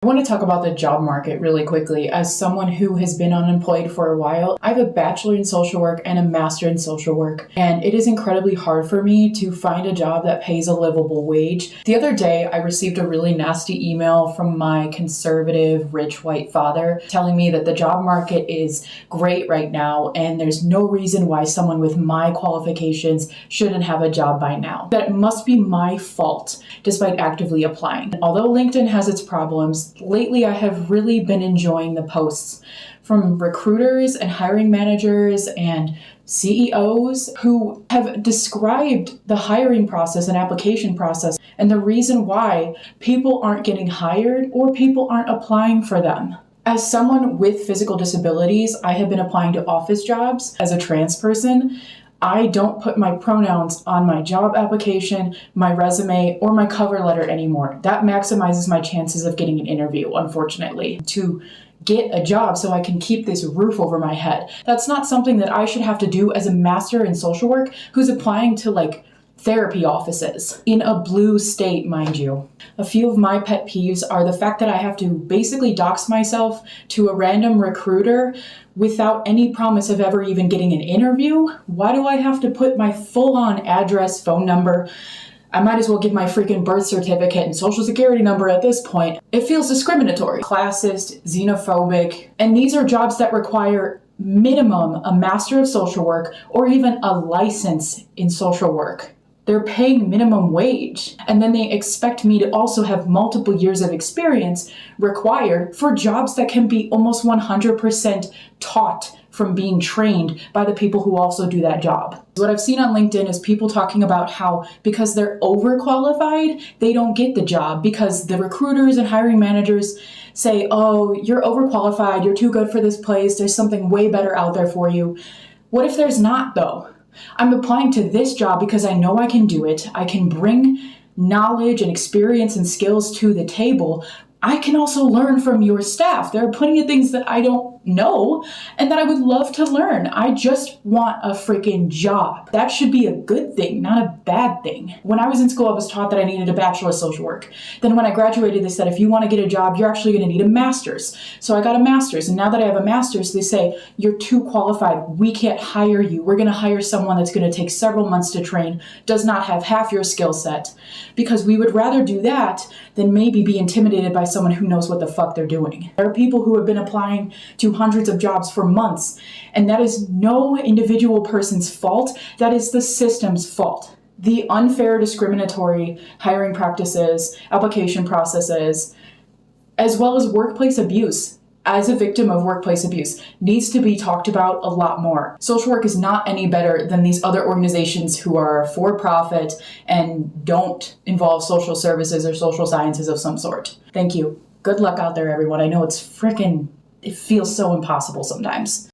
I want to talk about the job market really quickly. As someone who has been unemployed for a while, I have a bachelor in social work and a master in social work, and it is incredibly hard for me to find a job that pays a livable wage. The other day, I received a really nasty email from my conservative, rich white father telling me that the job market is great right now, and there's no reason why someone with my qualifications shouldn't have a job by now. That it must be my fault, despite actively applying. Although LinkedIn has its problems, lately I have really been enjoying the posts from recruiters and hiring managers and CEOs who have described the hiring process and application process and the reason why people aren't getting hired or people aren't applying for them. As someone with physical disabilities, I have been applying to office jobs as a trans person. I don't put my pronouns on my job application, my resume, or my cover letter anymore. That maximizes my chances of getting an interview, unfortunately, to get a job so I can keep this roof over my head. That's not something that I should have to do as a master in social work who's applying to therapy offices in a blue state, mind you. A few of my pet peeves are the fact that I have to basically dox myself to a random recruiter without any promise of ever even getting an interview. Why do I have to put my full-on address, phone number? I might as well give my freaking birth certificate and social security number at this point. It feels discriminatory, classist, xenophobic, and these are jobs that require minimum a master of social work or even a license in social work. They're paying minimum wage, and then they expect me to also have multiple years of experience required for jobs that can be almost 100% taught from being trained by the people who also do that job. What I've seen on LinkedIn is people talking about how because they're overqualified, they don't get the job because the recruiters and hiring managers say, oh, you're overqualified, you're too good for this place, there's something way better out there for you. What if there's not, though? I'm applying to this job because I know I can do it. I can bring knowledge and experience and skills to the table. I can also learn from your staff. There are plenty of things that I don't know and that I would love to learn. I just want a freaking job. That should be a good thing, not a bad thing. When I was in school, I was taught that I needed a bachelor of social work. Then when I graduated, they said, if you want to get a job, you're actually going to need a master's. So I got a master's. And now that I have a master's, they say, you're too qualified. We can't hire you. We're going to hire someone that's going to take several months to train, does not have half your skill set, because we would rather do that than maybe be intimidated by someone who knows what the fuck they're doing. There are people who have been applying to hundreds of jobs for months, and that is no individual person's fault. That is the system's fault. The unfair, discriminatory hiring practices, application processes, as well as workplace abuse as a victim of workplace abuse needs to be talked about a lot more. Social work is not any better than these other organizations who are for profit and don't involve social services or social sciences of some sort. Thank you. Good luck out there, everyone. I know it feels so impossible sometimes.